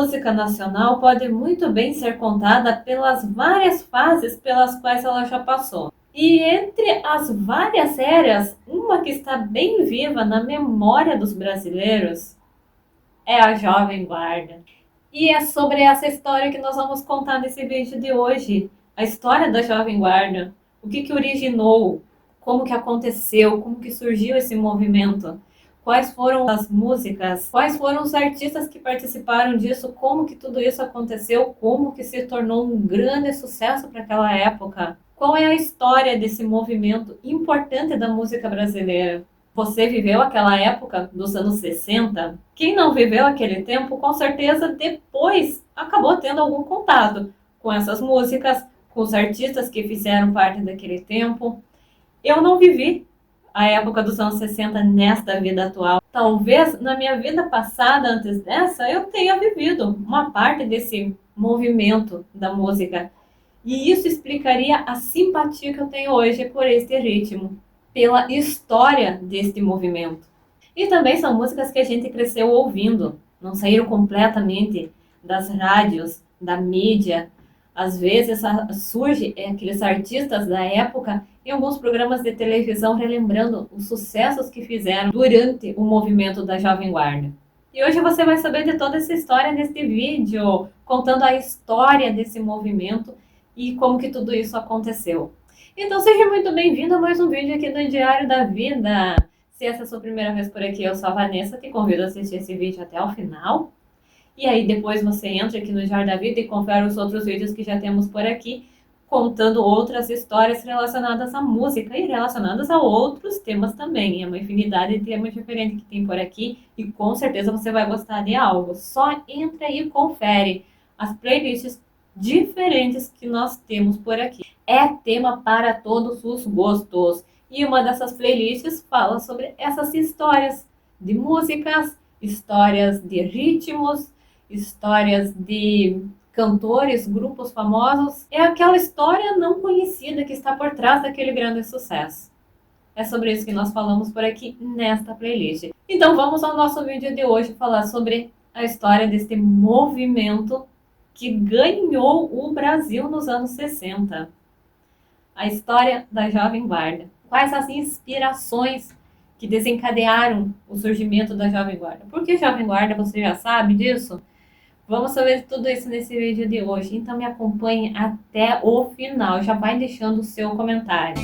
música nacional pode muito bem ser contada pelas várias fases pelas quais ela já passou. E entre as várias eras, uma que está bem viva na memória dos brasileiros é a Jovem Guarda. E é sobre essa história que nós vamos contar nesse vídeo de hoje. A história da Jovem Guarda. O que originou, como que aconteceu, como que surgiu esse movimento. Quais foram as músicas, quais foram os artistas que participaram disso, como que tudo isso aconteceu, como que se tornou um grande sucesso para aquela época. Qual é a história desse movimento importante da música brasileira? Você viveu aquela época dos anos 60? Quem não viveu aquele tempo, com certeza depois acabou tendo algum contato com essas músicas, com os artistas que fizeram parte daquele tempo. Eu não vivi a época dos anos 60 nesta vida atual. Talvez na minha vida passada, antes dessa, eu tenha vivido uma parte desse movimento da música. E isso explicaria a simpatia que eu tenho hoje por este ritmo, pela história deste movimento. E também são músicas que a gente cresceu ouvindo, não saíram completamente das rádios, da mídia. Às vezes surge aqueles artistas da época em alguns programas de televisão relembrando os sucessos que fizeram durante o movimento da Jovem Guarda. E hoje você vai saber de toda essa história neste vídeo, contando a história desse movimento e como que tudo isso aconteceu. Então seja muito bem-vindo a mais um vídeo aqui do Diário da Vida. Se essa é a sua primeira vez por aqui, eu sou a Vanessa, te convido a assistir esse vídeo até o final. E aí depois você entra aqui no Diário da Vida e confere os outros vídeos que já temos por aqui, contando outras histórias relacionadas à música e relacionadas a outros temas também. É uma infinidade de temas diferentes que tem por aqui e com certeza você vai gostar de algo. Só entra aí e confere as playlists diferentes que nós temos por aqui. É tema para todos os gostos. E uma dessas playlists fala sobre essas histórias de músicas, histórias de ritmos, histórias de cantores, grupos famosos. É aquela história não conhecida que está por trás daquele grande sucesso. É sobre isso que nós falamos por aqui nesta playlist. Então vamos ao nosso vídeo de hoje falar sobre a história deste movimento que ganhou o Brasil nos anos 60. A história da Jovem Guarda. Quais as inspirações que desencadearam o surgimento da Jovem Guarda? Por que Jovem Guarda? Você já sabe disso? Vamos saber tudo isso nesse vídeo de hoje. Então me acompanhe até o final. Já vai deixando o seu comentário.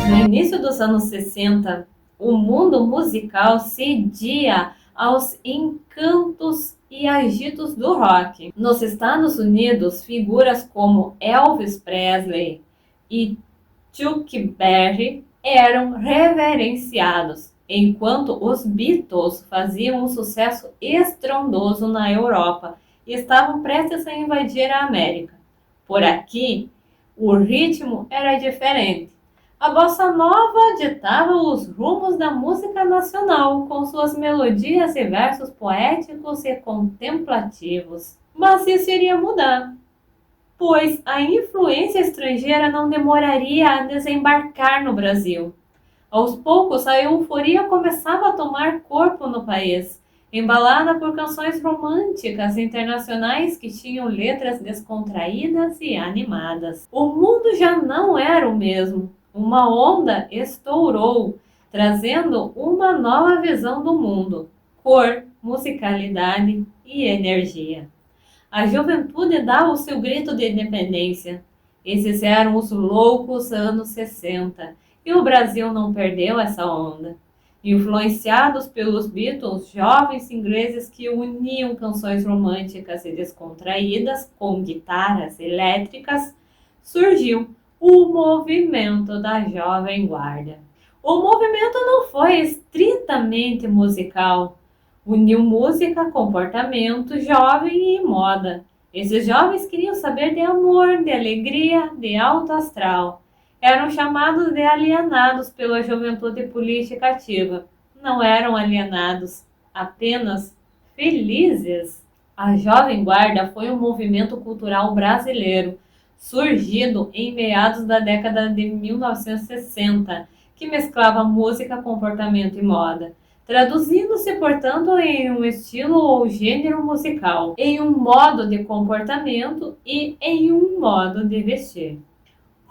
No início dos anos 60, o mundo musical cedia aos encantos e agitos do rock. Nos Estados Unidos, figuras como Elvis Presley e Chuck Berry eram reverenciados, enquanto os Beatles faziam um sucesso estrondoso na Europa e estavam prestes a invadir a América. Por aqui, o ritmo era diferente. A bossa nova ditava os rumos da música nacional, com suas melodias e versos poéticos e contemplativos. Mas isso iria mudar, pois a influência estrangeira não demoraria a desembarcar no Brasil. Aos poucos, a euforia começava a tomar corpo no país, embalada por canções românticas internacionais que tinham letras descontraídas e animadas. O mundo já não era o mesmo. Uma onda estourou, trazendo uma nova visão do mundo, cor, musicalidade e energia. A juventude dava o seu grito de independência. Esses eram os loucos anos 60, e o Brasil não perdeu essa onda. Influenciados pelos Beatles, jovens ingleses que uniam canções românticas e descontraídas com guitarras elétricas, surgiu o movimento da Jovem Guarda. O movimento não foi estritamente musical. Uniu música, comportamento jovem e moda. Esses jovens queriam saber de amor, de alegria, de alto astral. Eram chamados de alienados pela juventude política ativa. Não eram alienados, apenas felizes. A Jovem Guarda foi um movimento cultural brasileiro, surgido em meados da década de 1960, que mesclava música, comportamento e moda, traduzindo-se, portanto, em um estilo ou gênero musical, em um modo de comportamento e em um modo de vestir.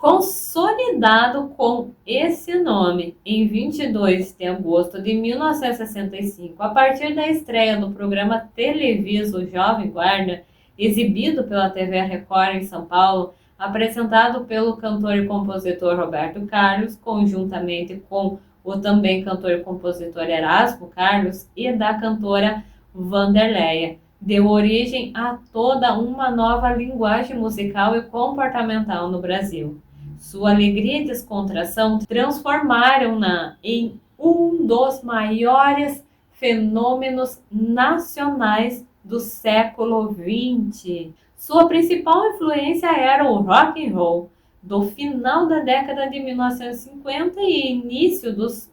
Consolidado com esse nome em 22 de agosto de 1965, a partir da estreia do programa Televiso Jovem Guarda, exibido pela TV Record em São Paulo, apresentado pelo cantor e compositor Roberto Carlos, conjuntamente com o também cantor e compositor Erasmo Carlos e da cantora Vanderleia, deu origem a toda uma nova linguagem musical e comportamental no Brasil. Sua alegria e descontração transformaram-na em um dos maiores fenômenos nacionais do século XX. Sua principal influência era o rock and roll do final da década de 1950 e início dos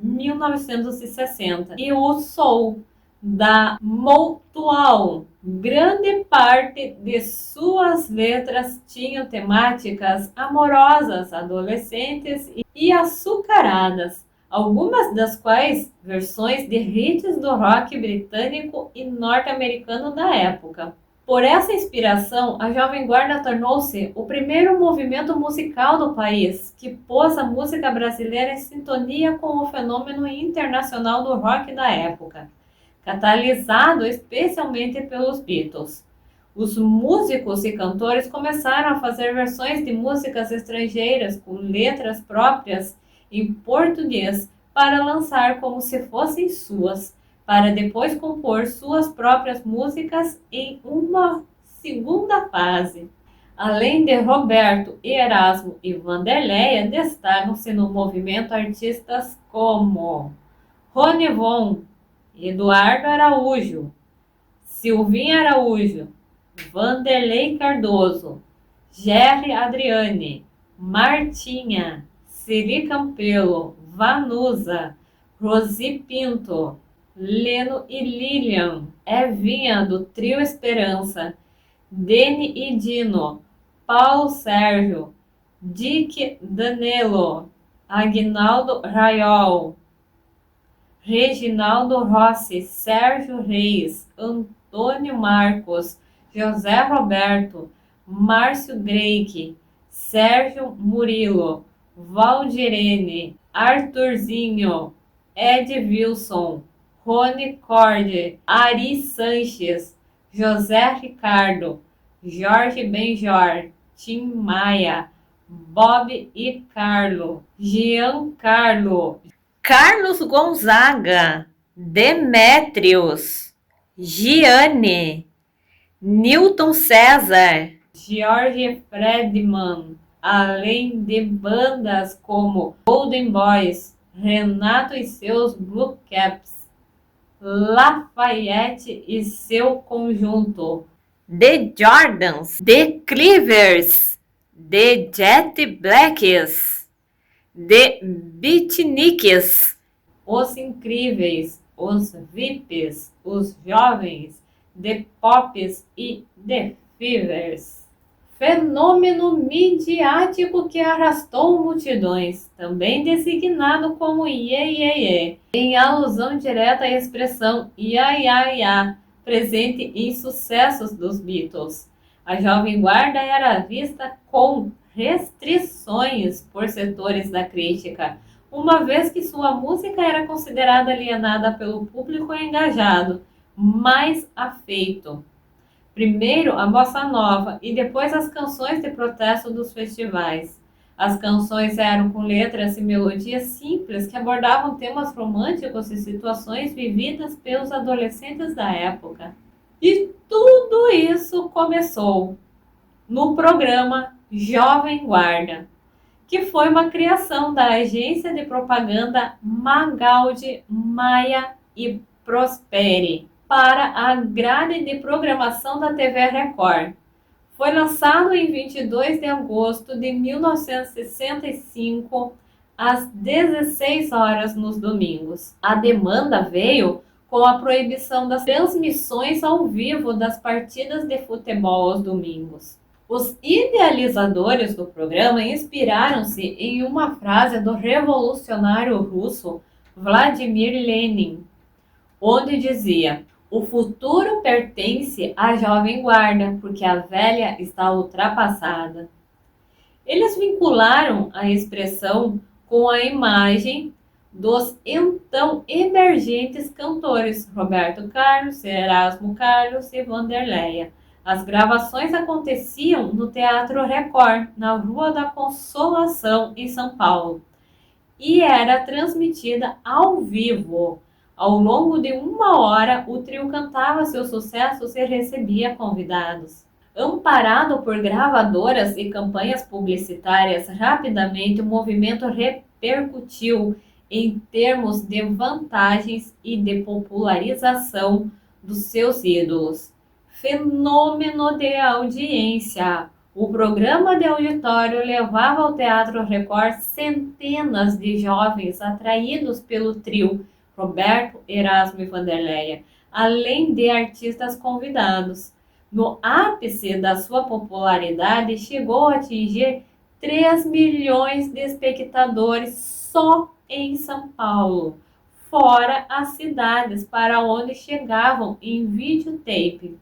1960 e o soul da Motown. Grande parte de suas letras tinham temáticas amorosas, adolescentes e açucaradas, algumas das quais versões de hits do rock britânico e norte-americano da época. Por essa inspiração, a Jovem Guarda tornou-se o primeiro movimento musical do país que pôs a música brasileira em sintonia com o fenômeno internacional do rock da época, catalisado especialmente pelos Beatles. Os músicos e cantores começaram a fazer versões de músicas estrangeiras com letras próprias em português para lançar como se fossem suas, para depois compor suas próprias músicas em uma segunda fase. Além de Roberto, Erasmo e Vanderleia, destacam-se no movimento artistas como Rony Von, Eduardo Araújo, Silvinha Araújo, Vanderlei Cardoso, Gerry Adriane, Martinha, Ciri Campelo, Vanusa, Rosi Pinto, Leno e Lilian, Evinha do Trio Esperança, Deni e Dino, Paulo Sérgio, Dick Danilo, Aguinaldo Raiol, Reginaldo Rossi, Sérgio Reis, Antônio Marcos, José Roberto, Márcio Drake, Sérgio Murilo, Valdirene, Arthurzinho, Ed Wilson, Rony Cord, Ari Sanches, José Ricardo, Jorge Benjor, Tim Maia, Bob e Carlo, Giancarlo, Carlos Gonzaga, Demétrios, Gianni, Newton César, George Fredman, além de bandas como Golden Boys, Renato e seus Blue Caps, Lafayette e seu conjunto, The Jordans, The Cleavers, The Jet Blacks, The Beatniks, Os Incríveis, Os VIPs, Os Jovens, The Pops e The Fevers. Fenômeno midiático que arrastou multidões, também designado como Iê Iê Iê, em alusão direta à expressão Ia Ia Ia, presente em sucessos dos Beatles. A Jovem Guarda era vista com restrições por setores da crítica, uma vez que sua música era considerada alienada pelo público engajado, mais afeito. Primeiro a bossa nova e depois as canções de protesto dos festivais. As canções eram com letras e melodias simples que abordavam temas românticos e situações vividas pelos adolescentes da época. E tudo isso começou no programa Jovem Guarda, que foi uma criação da agência de propaganda Magaldi, Maia e Prosperi para a grade de programação da TV Record. Foi lançado em 22 de agosto de 1965, às 16 horas nos domingos. A demanda veio com a proibição das transmissões ao vivo das partidas de futebol aos domingos. Os idealizadores do programa inspiraram-se em uma frase do revolucionário russo Vladimir Lenin, onde dizia: "O futuro pertence à jovem guarda, porque a velha está ultrapassada." Eles vincularam a expressão com a imagem dos então emergentes cantores Roberto Carlos, Erasmo Carlos e Vanderleia. As gravações aconteciam no Teatro Record, na Rua da Consolação, em São Paulo, e era transmitida ao vivo. Ao longo de 1 hora, o trio cantava seus sucessos e recebia convidados. Amparado por gravadoras e campanhas publicitárias, rapidamente o movimento repercutiu em termos de vantagens e de popularização dos seus ídolos. Fenômeno de audiência. O programa de auditório levava ao Teatro Record centenas de jovens atraídos pelo trio Roberto, Erasmo e Vanderleia, além de artistas convidados. No ápice da sua popularidade, chegou a atingir 3 milhões de espectadores só em São Paulo, fora as cidades para onde chegavam em videotape,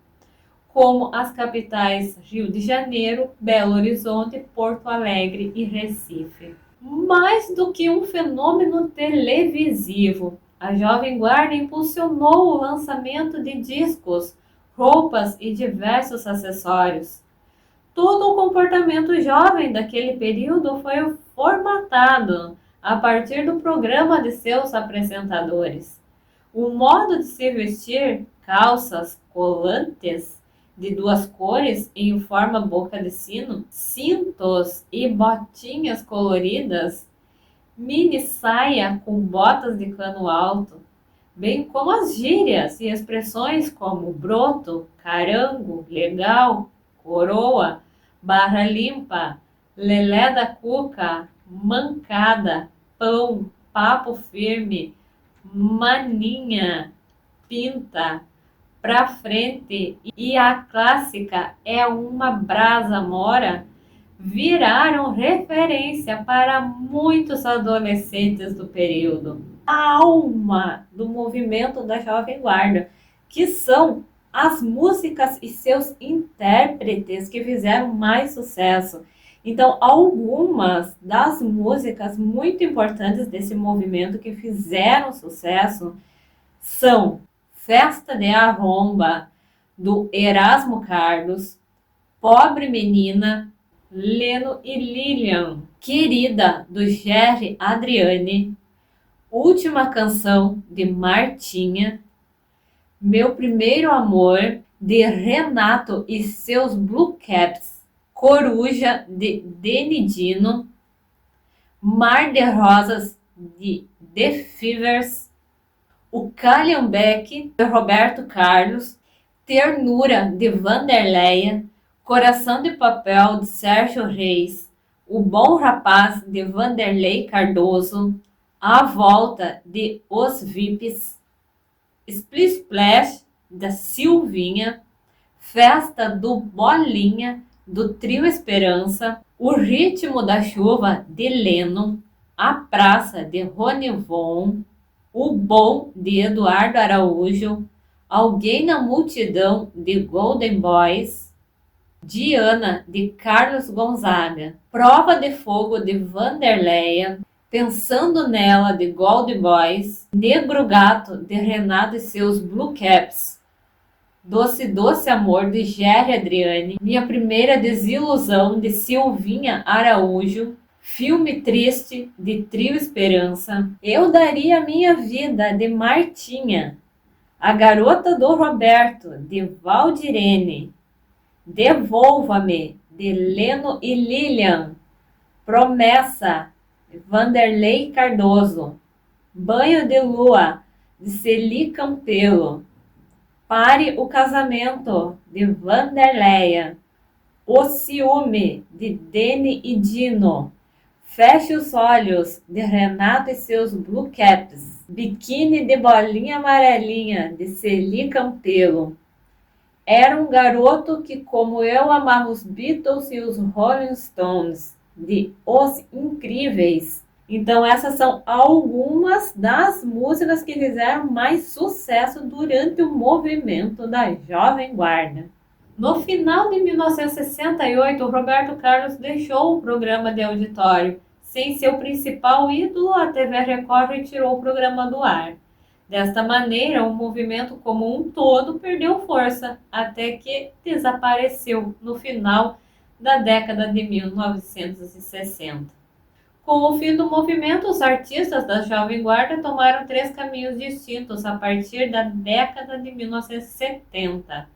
como as capitais Rio de Janeiro, Belo Horizonte, Porto Alegre e Recife. Mais do que um fenômeno televisivo, a Jovem Guarda impulsionou o lançamento de discos, roupas e diversos acessórios. Todo o comportamento jovem daquele período foi formatado a partir do programa de seus apresentadores. O modo de se vestir, calças, colantes de 2 cores em forma boca de sino, cintos e botinhas coloridas, mini saia com botas de cano alto, bem como as gírias e expressões como broto, carango, legal, coroa, barra limpa, lelé da cuca, mancada, pão, papo firme, maninha, pinta, pra frente e a clássica "é uma brasa mora" viraram referência para muitos adolescentes do período. A alma do movimento da Jovem Guarda, que são as músicas e seus intérpretes que fizeram mais sucesso. Então, algumas das músicas muito importantes desse movimento que fizeram sucesso são Festa de Arromba, do Erasmo Carlos, Pobre Menina, Leno e Lilian, Querida, do Jerry Adriane, Última Canção, de Martinha, Meu Primeiro Amor, de Renato e seus Blue Caps, Coruja, de Denidino, Mar de Rosas, de The Fevers, O Calhambeque, de Roberto Carlos, Ternura, de Vanderleia, Coração de Papel, de Sérgio Reis, O Bom Rapaz, de Vanderlei Cardoso, A Volta, de Os Vips, Split Splash, da Silvinha, Festa do Bolinha, do Trio Esperança, O Ritmo da Chuva, de Leno, A Praça, de Ronivon, O Bom, de Eduardo Araújo, Alguém na Multidão, de Golden Boys, Diana, de Carlos Gonzaga, Prova de Fogo, de Vanderleia, Pensando Nela, de Golden Boys, Negro Gato, de Renato e seus Blue Caps, Doce Doce Amor, de Jerry Adriane, Minha Primeira Desilusão, de Silvinha Araújo, Filme Triste, de Trio Esperança, Eu Daria Minha Vida, de Martinha, A Garota do Roberto, de Valdirene, Devolva-me, de Leno e Lilian, Promessa, de Vanderlei Cardoso, Banho de Lua, de Celi Campelo, Pare o Casamento, de Vanderleia, O Ciúme, de Dene e Dino, Feche os olhos, de Renato e seus Blue Caps. Biquíni de bolinha amarelinha, de Celi Campelo. Era um garoto que, como eu, amava os Beatles e os Rolling Stones, de Os Incríveis. Então essas são algumas das músicas que fizeram mais sucesso durante o movimento da Jovem Guarda. No final de 1968, Roberto Carlos deixou o programa de auditório. Sem seu principal ídolo, a TV Record retirou o programa do ar. Desta maneira, o movimento como um todo perdeu força, até que desapareceu no final da década de 1960. Com o fim do movimento, os artistas da Jovem Guarda tomaram 3 caminhos distintos a partir da década de 1970.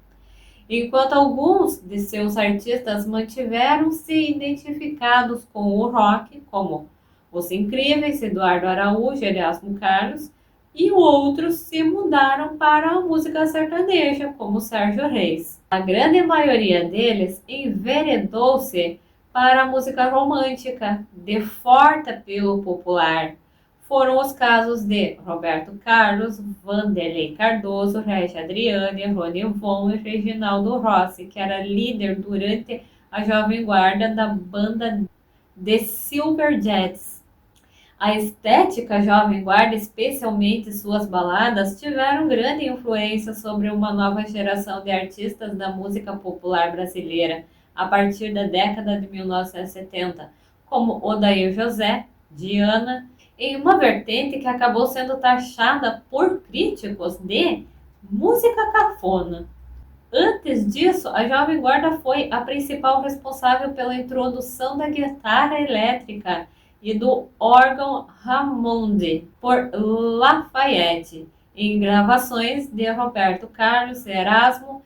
Enquanto alguns de seus artistas mantiveram-se identificados com o rock, como Os Incríveis, Eduardo Araújo, Erasmo Carlos, e outros se mudaram para a música sertaneja, como Sérgio Reis. A grande maioria deles enveredou-se para a música romântica, de forte apelo popular. Foram os casos de Roberto Carlos, Vanderlei Cardoso, Régia Adriane, Rony Von e Reginaldo Rossi, que era líder durante a Jovem Guarda da banda The Silverjets. A estética Jovem Guarda, especialmente suas baladas, tiveram grande influência sobre uma nova geração de artistas da música popular brasileira a partir da década de 1970, como Odair José, Diana, em uma vertente que acabou sendo taxada por críticos de música cafona. Antes disso, a Jovem Guarda foi a principal responsável pela introdução da guitarra elétrica e do órgão Hammond por Lafayette, em gravações de Roberto Carlos, Erasmo,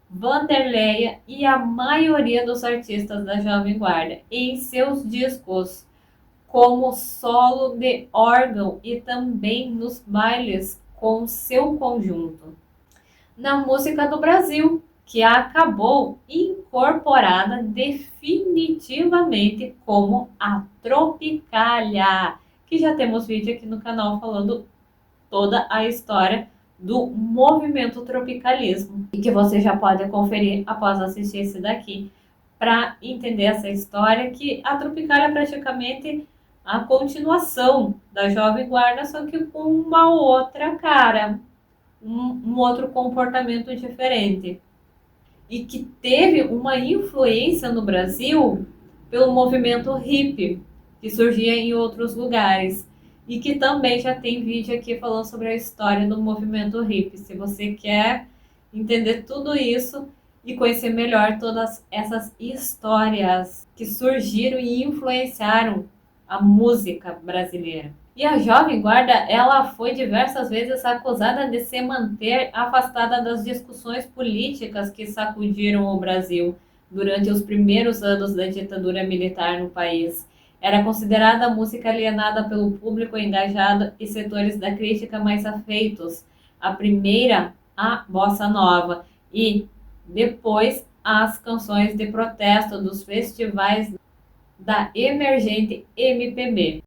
Vanderleia e a maioria dos artistas da Jovem Guarda em seus discos, como solo de órgão e também nos bailes com seu conjunto. Na música do Brasil, que acabou incorporada definitivamente como a Tropicália, que já temos vídeo aqui no canal falando toda a história do movimento tropicalismo e que você já pode conferir após assistir esse daqui para entender essa história, que a Tropicália é praticamente a continuação da Jovem Guarda, só que com uma outra cara, um outro comportamento diferente. E que teve uma influência no Brasil pelo movimento hippie, que surgia em outros lugares. E que também já tem vídeo aqui falando sobre a história do movimento hippie. Se você quer entender tudo isso e conhecer melhor todas essas histórias que surgiram e influenciaram a música brasileira. E a Jovem Guarda, ela foi diversas vezes acusada de se manter afastada das discussões políticas que sacudiram o Brasil durante os primeiros anos da ditadura militar no país. Era considerada música alienada pelo público engajado e setores da crítica mais afeitos. A primeira, a bossa nova, e depois as canções de protesto dos festivais da emergente MPB.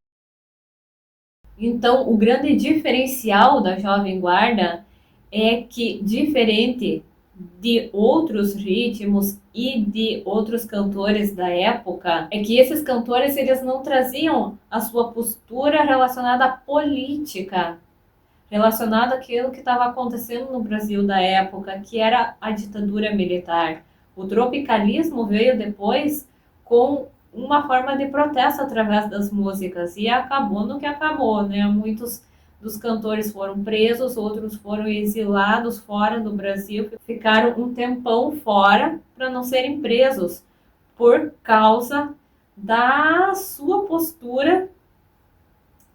Então, o grande diferencial da Jovem Guarda é que, diferente de outros ritmos e de outros cantores da época, é que esses cantores eles não traziam a sua postura relacionada à política, relacionada àquilo que estava acontecendo no Brasil da época, que era a ditadura militar. O tropicalismo veio depois com uma forma de protesto através das músicas e acabou no que acabou, né? Muitos dos cantores foram presos, outros foram exilados fora do Brasil, ficaram um tempão fora para não serem presos por causa da sua postura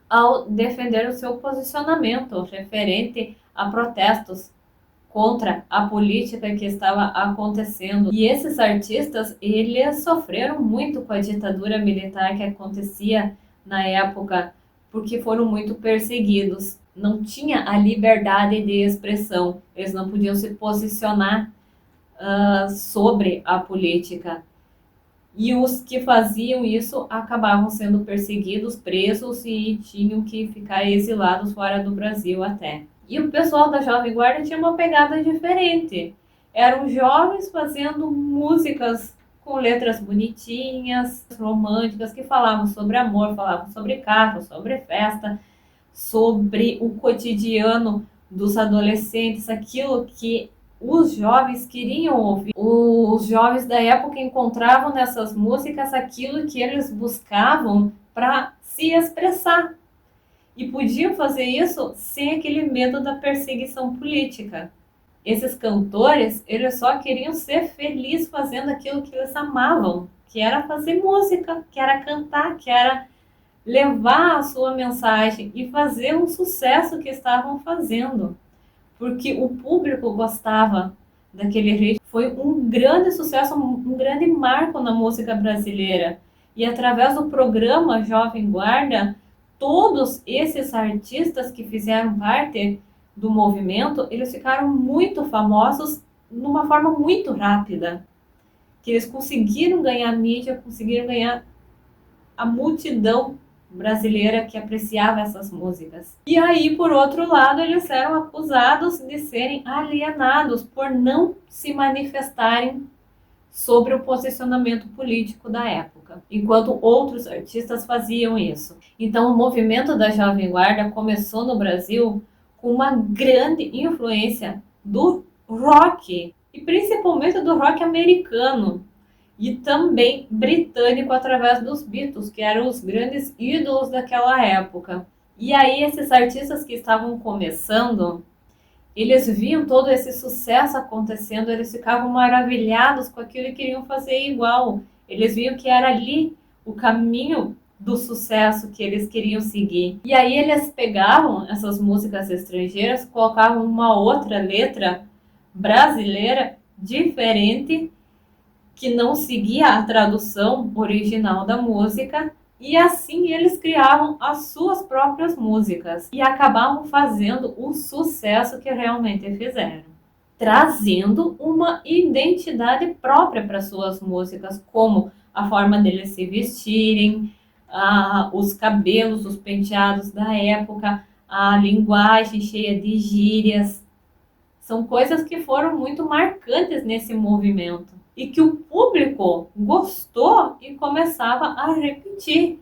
ao defender o seu posicionamento referente a protestos contra a política que estava acontecendo. E esses artistas, eles sofreram muito com a ditadura militar que acontecia na época, porque foram muito perseguidos. Não tinha a liberdade de expressão, eles não podiam se posicionar sobre a política. E os que faziam isso acabavam sendo perseguidos, presos e tinham que ficar exilados fora do Brasil até. E o pessoal da Jovem Guarda tinha uma pegada diferente. Eram jovens fazendo músicas com letras bonitinhas, românticas, que falavam sobre amor, falavam sobre carro, sobre festa, sobre o cotidiano dos adolescentes, aquilo que os jovens queriam ouvir. Os jovens da época encontravam nessas músicas aquilo que eles buscavam para se expressar. E podiam fazer isso sem aquele medo da perseguição política. Esses cantores, eles só queriam ser felizes fazendo aquilo que eles amavam, que era fazer música, que era cantar, que era levar a sua mensagem e fazer um sucesso que estavam fazendo. Porque o público gostava daquele ritmo. Foi um grande sucesso, um grande marco na música brasileira. E através do programa Jovem Guarda, todos esses artistas que fizeram parte do movimento, eles ficaram muito famosos numa forma muito rápida. Que eles conseguiram ganhar mídia, conseguiram ganhar a multidão brasileira que apreciava essas músicas. E aí, por outro lado, eles eram acusados de serem alienados por não se manifestarem sobre o posicionamento político da época, enquanto outros artistas faziam isso. Então, o movimento da Jovem Guarda começou no Brasil com uma grande influência do rock, e principalmente do rock americano, e também britânico através dos Beatles, que eram os grandes ídolos daquela época. E aí esses artistas que estavam começando, eles viam todo esse sucesso acontecendo, eles ficavam maravilhados com aquilo e queriam fazer igual. Eles viam que era ali o caminho do sucesso que eles queriam seguir. E aí eles pegavam essas músicas estrangeiras, colocavam uma outra letra brasileira diferente, que não seguia a tradução original da música, e assim eles criavam as suas próprias músicas e acabavam fazendo o sucesso que realmente fizeram, trazendo uma identidade própria para suas músicas, como a forma deles se vestirem, os cabelos, os penteados da época, a linguagem cheia de gírias. São coisas que foram muito marcantes nesse movimento e que o público gostou e começava a repetir,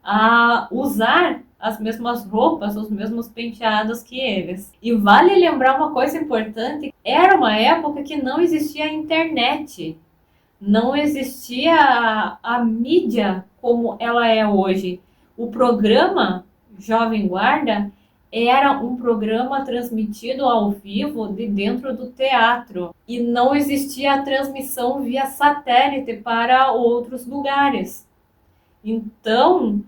a usar as mesmas roupas, os mesmos penteados que eles. E vale lembrar uma coisa importante, era uma época que não existia a internet, não existia a mídia como ela é hoje. O programa Jovem Guarda era um programa transmitido ao vivo de dentro do teatro e não existia a transmissão via satélite para outros lugares. Então,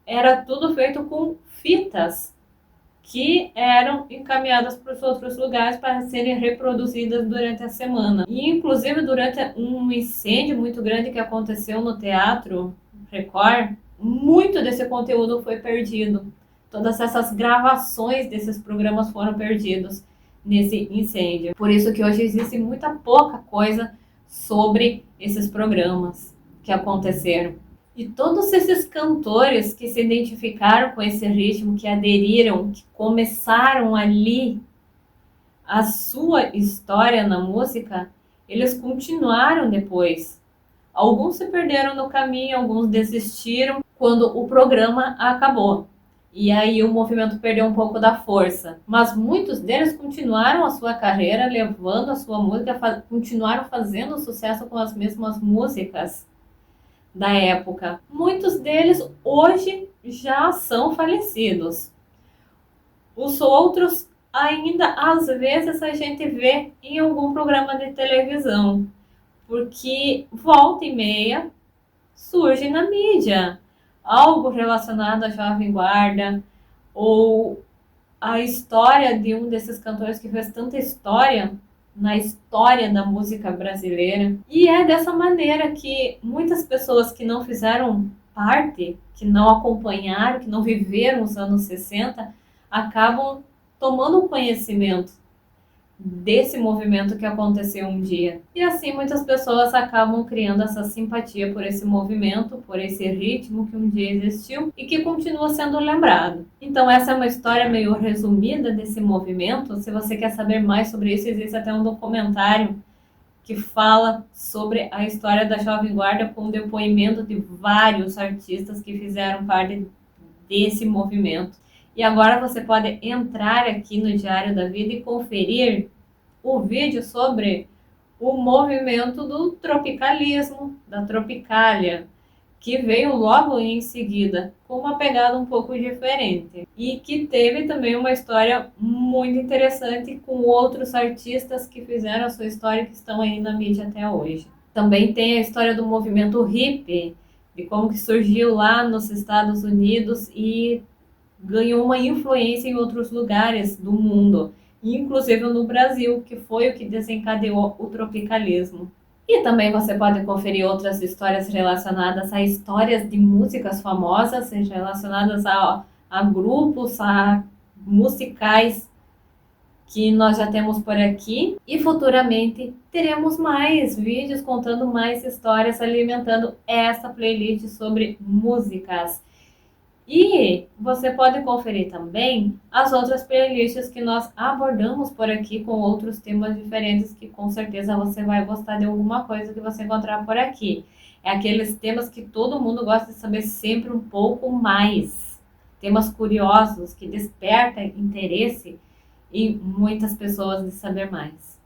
era tudo feito com fitas que eram encaminhadas para os outros lugares para serem reproduzidas durante a semana. E, inclusive, durante um incêndio muito grande que aconteceu no Teatro Record, muito desse conteúdo foi perdido. Todas essas gravações desses programas foram perdidos nesse incêndio. Por isso que hoje existe muita pouca coisa sobre esses programas que aconteceram. E todos esses cantores que se identificaram com esse ritmo, que aderiram, que começaram ali a sua história na música, eles continuaram depois. Alguns se perderam no caminho, alguns desistiram quando o programa acabou. E aí o movimento perdeu um pouco da força. Mas muitos deles continuaram a sua carreira, levando a sua música, continuaram fazendo sucesso com as mesmas músicas da época. Muitos deles hoje já são falecidos. Os outros ainda às vezes a gente vê em algum programa de televisão, porque volta e meia surge na mídia algo relacionado à Jovem Guarda, ou a história de um desses cantores que fez tanta história na história da música brasileira. E é dessa maneira que muitas pessoas que não fizeram parte, que não acompanharam, que não viveram os anos 60, acabam tomando conhecimento desse movimento que aconteceu um dia. E assim muitas pessoas acabam criando essa simpatia por esse movimento, por esse ritmo que um dia existiu e que continua sendo lembrado. Então essa é uma história meio resumida desse movimento. Se você quer saber mais sobre isso, existe até um documentário que fala sobre a história da Jovem Guarda com o depoimento de vários artistas que fizeram parte desse movimento. E agora você pode entrar aqui no Diário da Vida e conferir o vídeo sobre o movimento do tropicalismo, da Tropicália, que veio logo em seguida, com uma pegada um pouco diferente. E que teve também uma história muito interessante com outros artistas que fizeram a sua história e que estão aí na mídia até hoje. Também tem a história do movimento hippie, de como que surgiu lá nos Estados Unidos e ganhou uma influência em outros lugares do mundo, inclusive no Brasil, que foi o que desencadeou o tropicalismo. E também você pode conferir outras histórias relacionadas a histórias de músicas famosas, relacionadas a grupos, a musicais que nós já temos por aqui. E futuramente teremos mais vídeos contando mais histórias, alimentando essa playlist sobre músicas. E você pode conferir também as outras playlists que nós abordamos por aqui com outros temas diferentes que com certeza você vai gostar de alguma coisa que você encontrar por aqui. É aqueles temas que todo mundo gosta de saber sempre um pouco mais. Temas curiosos que despertam interesse em muitas pessoas de saber mais.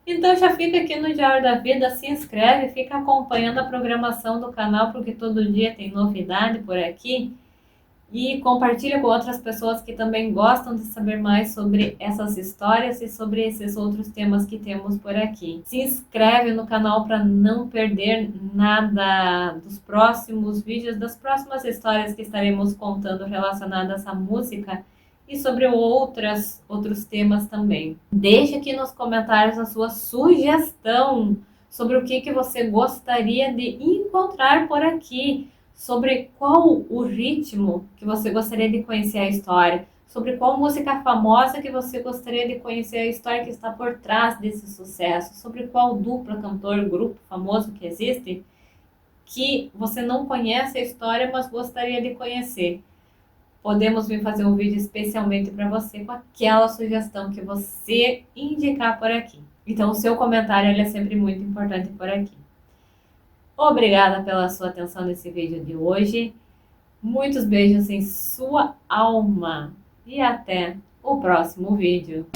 Então já fica aqui no Diário da Vida, se inscreve, fica acompanhando a programação do canal porque todo dia tem novidade por aqui. E compartilha com outras pessoas que também gostam de saber mais sobre essas histórias e sobre esses outros temas que temos por aqui. Se inscreve no canal para não perder nada dos próximos vídeos, das próximas histórias que estaremos contando relacionadas à música e sobre outros temas também. Deixe aqui nos comentários a sua sugestão sobre o que você gostaria de encontrar por aqui, sobre qual o ritmo que você gostaria de conhecer a história, sobre qual música famosa que você gostaria de conhecer a história que está por trás desse sucesso, sobre qual dupla, cantor, grupo famoso que existe, que você não conhece a história, mas gostaria de conhecer. Podemos vir fazer um vídeo especialmente para você com aquela sugestão que você indicar por aqui. Então o seu comentário ele é sempre muito importante por aqui. Obrigada pela sua atenção nesse vídeo de hoje. Muitos beijos em sua alma. E até o próximo vídeo.